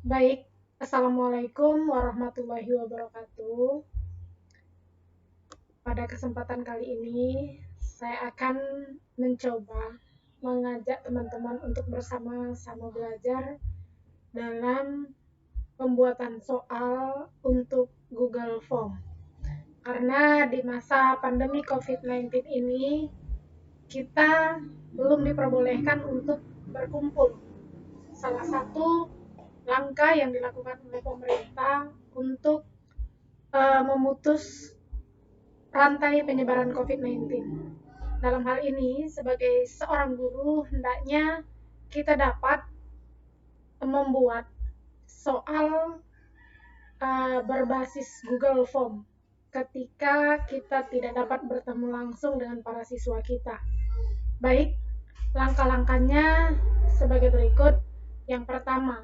Baik, Assalamualaikum warahmatullahi wabarakatuh. Pada kesempatan kali ini, saya akan mencoba mengajak teman-teman untuk bersama-sama belajar dalam pembuatan soal untuk Google Form. Karena di masa pandemi COVID-19 ini, kita belum diperbolehkan untuk berkumpul. Salah satu langkah yang dilakukan oleh pemerintah untuk memutus rantai penyebaran COVID-19. Dalam hal ini, sebagai seorang guru, hendaknya kita dapat membuat soal berbasis Google Form ketika kita tidak dapat bertemu langsung dengan para siswa kita. Baik, langkah-langkahnya sebagai berikut. Yang pertama,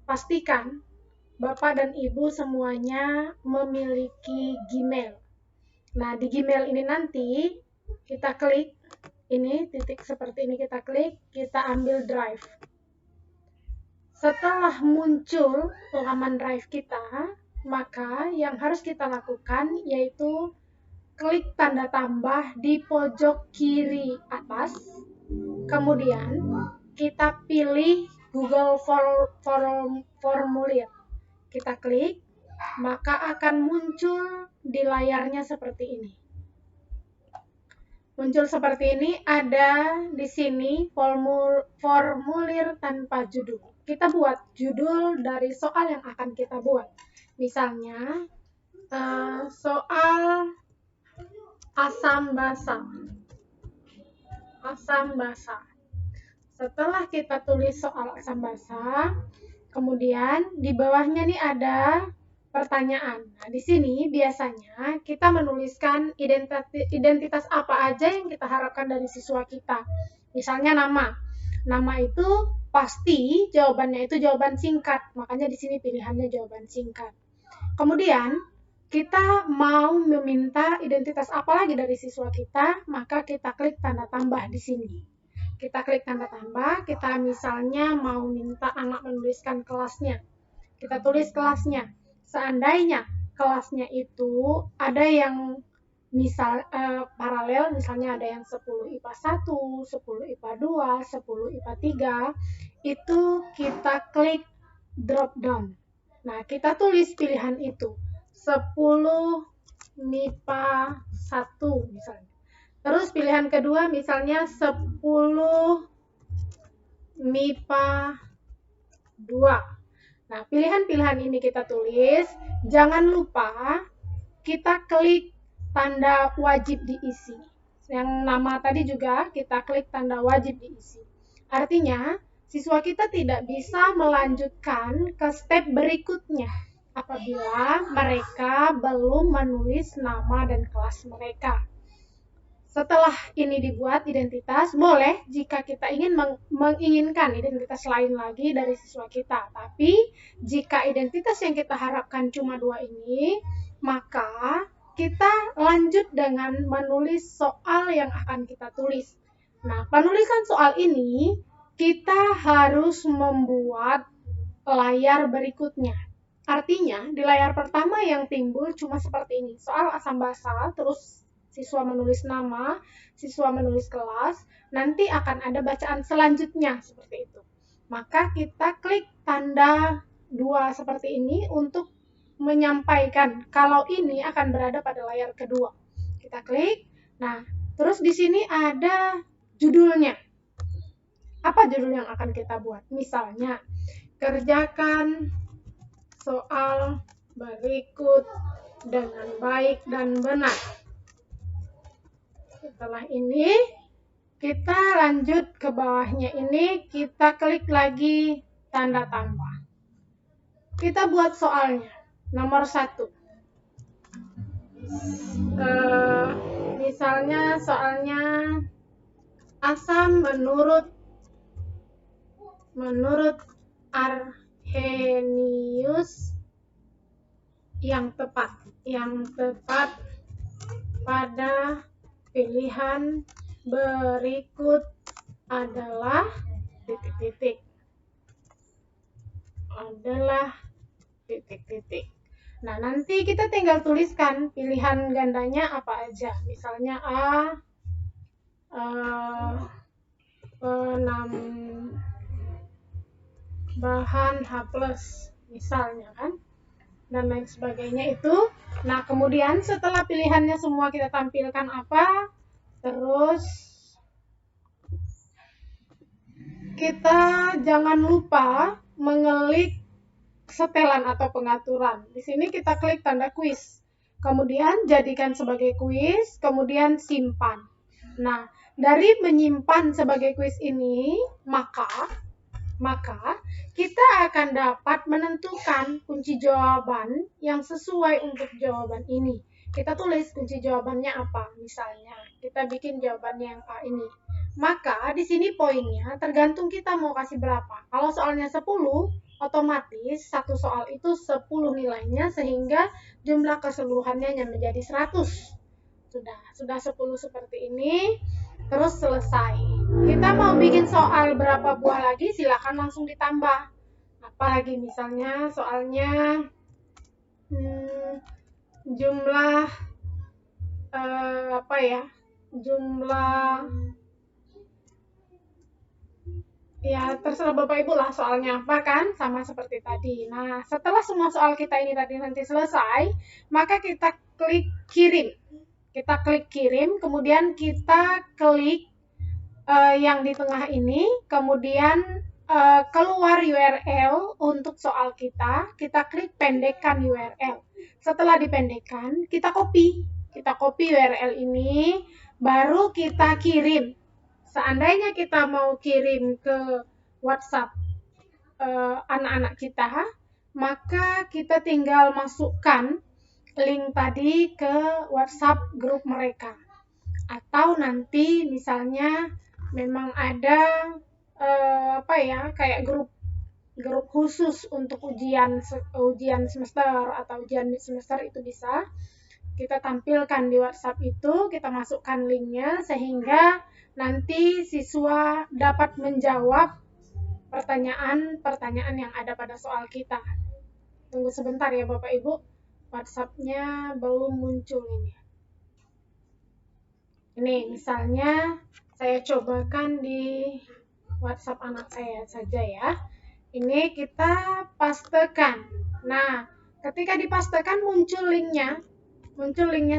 pastikan Bapak dan Ibu semuanya memiliki Gmail. Nah, di Gmail ini nanti kita klik ini, titik seperti ini kita klik, kita ambil drive. Setelah muncul laman drive kita, maka yang harus kita lakukan yaitu klik tanda tambah di pojok kiri atas. Kemudian kita pilih Google Formulir. Kita klik, maka akan muncul di layarnya seperti ini. Muncul seperti ini, ada di sini formulir tanpa judul. Kita buat judul dari soal yang akan kita buat. Misalnya, soal asam basa. Asam basa. Setelah kita tulis soal asam basa, kemudian di bawahnya nih ada pertanyaan. Nah, di sini biasanya kita menuliskan identitas apa aja yang kita harapkan dari siswa kita. Misalnya nama. Nama itu pasti jawabannya itu jawaban singkat. Makanya di sini pilihannya jawaban singkat. Kemudian kita mau meminta identitas apa lagi dari siswa kita, maka kita klik tanda tambah di sini. Kita klik tanda tambah, kita misalnya mau minta anak menuliskan kelasnya. Kita tulis kelasnya. Seandainya kelasnya itu ada yang paralel, misalnya ada yang 10 IPA 1, 10 IPA 2, 10 IPA 3, itu kita klik drop down. Nah, kita tulis pilihan itu. 10 MIPA 1 misalnya. Terus pilihan kedua misalnya 10 MIPA 2. Nah, pilihan-pilihan ini kita tulis. Jangan lupa kita klik tanda wajib diisi. Yang nama tadi juga kita klik tanda wajib diisi. Artinya, siswa kita tidak bisa melanjutkan ke step berikutnya apabila mereka belum menulis nama dan kelas mereka. Setelah ini dibuat identitas, boleh jika kita ingin menginginkan identitas lain lagi dari siswa kita. Tapi jika identitas yang kita harapkan cuma 2 ini, maka kita lanjut dengan menulis soal yang akan kita tulis. Nah, penulisan soal ini kita harus membuat layar berikutnya. Artinya, di layar pertama yang timbul cuma seperti ini. Soal asam basa, terus siswa menulis nama, siswa menulis kelas, nanti akan ada bacaan selanjutnya seperti itu. Maka kita klik tanda 2 seperti ini untuk menyampaikan kalau ini akan berada pada layar kedua. Kita klik. Nah, terus di sini ada judulnya. Apa judul yang akan kita buat? Misalnya, kerjakan soal berikut dengan baik dan benar. Setelah ini, kita lanjut ke bawahnya ini, kita klik lagi tanda tambah. Kita buat soalnya. Nomor 1. Misalnya soalnya asam menurut Arrhenius yang tepat pada pilihan berikut adalah titik-titik. adalah titik-titik. Nah, nanti kita tinggal tuliskan pilihan gandanya apa aja. Misalnya A, penambahan H+, misalnya kan. Dan lain sebagainya itu. Nah, kemudian setelah pilihannya semua kita tampilkan apa, terus kita jangan lupa mengelik setelan atau pengaturan. Di sini kita klik tanda kuis. Kemudian jadikan sebagai kuis, kemudian simpan. Nah, dari menyimpan sebagai kuis ini, maka kita akan dapat menentukan kunci jawaban yang sesuai untuk jawaban ini. Kita tulis kunci jawabannya apa. Misalnya, kita bikin jawabannya yang A ini. Maka di sini poinnya tergantung kita mau kasih berapa. Kalau soalnya 10, otomatis satu soal itu 10 nilainya sehingga jumlah keseluruhannya menjadi 100. Sudah 10 seperti ini, terus selesai. Kita mau bikin soal berapa buah lagi, silakan langsung ditambah. Apalagi misalnya soalnya jumlah ya terserah Bapak Ibu lah soalnya apa kan, sama seperti tadi. Nah, setelah semua soal kita ini tadi nanti selesai, maka kita klik kirim. Kita klik kirim, kemudian kita klik yang di tengah ini, kemudian keluar URL untuk soal kita klik pendekkan URL. Setelah dipendekkan, kita copy URL ini, baru kita kirim. Seandainya kita mau kirim ke WhatsApp anak-anak kita, maka kita tinggal masukkan link tadi ke WhatsApp grup mereka. Atau nanti misalnya memang ada kayak grup khusus untuk ujian semester atau ujian mid semester, itu bisa kita tampilkan di WhatsApp itu, kita masukkan linknya sehingga nanti siswa dapat menjawab pertanyaan-pertanyaan yang ada pada soal kita. Tunggu sebentar ya Bapak Ibu, WhatsApp-nya belum muncul ini. Ini misalnya saya cobakan di WhatsApp anak saya saja ya. Ini kita pastekan. Nah, ketika dipastekan muncul linknya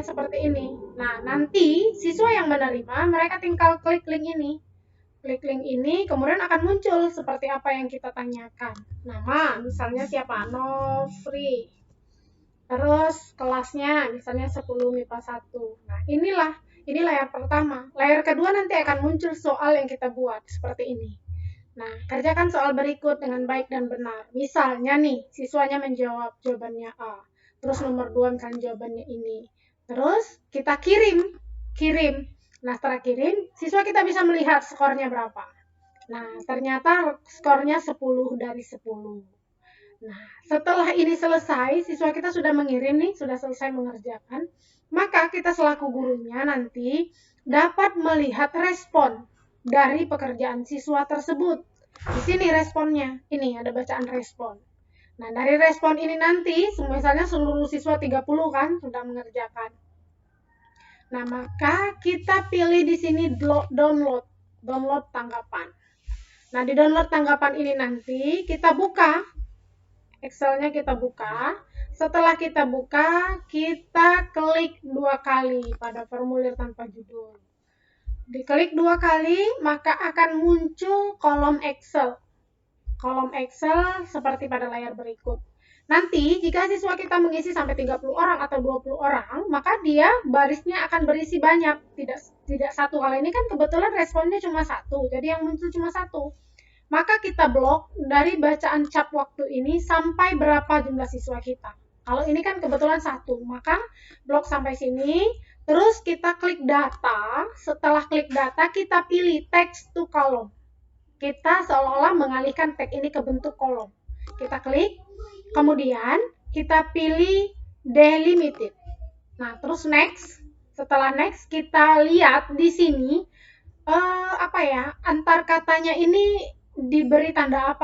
seperti ini. Nah, nanti siswa yang menerima, mereka tinggal klik link ini. Klik link ini, kemudian akan muncul seperti apa yang kita tanyakan. Nama, misalnya siapa? Nofri. Terus kelasnya, misalnya 10 MIPA 1. Nah, ini layar pertama. Layar kedua nanti akan muncul soal yang kita buat, seperti ini. Nah, kerjakan soal berikut dengan baik dan benar. Misalnya nih, siswanya menjawab jawabannya A. Terus nomor 2 misalnya jawabannya ini. Terus kita kirim. Nah, setelah kirim, siswa kita bisa melihat skornya berapa. Nah, ternyata skornya 10 dari 10. Nah, setelah ini selesai, siswa kita sudah mengirim nih, sudah selesai mengerjakan, maka kita selaku gurunya nanti dapat melihat respon dari pekerjaan siswa tersebut. Di sini responnya, ini ada bacaan respon. Nah, dari respon ini nanti, misalnya seluruh siswa 30 kan sudah mengerjakan. Nah, maka kita pilih di sini download tanggapan. Nah, di download tanggapan ini nanti kita buka, Excel-nya kita buka. Setelah kita buka, kita klik 2 kali pada formulir tanpa judul. Diklik 2 kali, maka akan muncul kolom Excel. Kolom Excel seperti pada layar berikut. Nanti, jika siswa kita mengisi sampai 30 orang atau 20 orang, maka dia barisnya akan berisi banyak. Tidak satu. Kali ini kan kebetulan responnya cuma 1, jadi yang muncul cuma 1. Maka kita blok dari bacaan cap waktu ini sampai berapa jumlah siswa kita. Kalau ini kan kebetulan 1, maka blok sampai sini. Terus kita klik data. Setelah klik data, kita pilih text to column. Kita seolah-olah mengalihkan tag ini ke bentuk kolom. Kita klik, kemudian kita pilih delimited. Nah, terus next. Setelah next, kita lihat di sini antar katanya ini diberi tanda apa.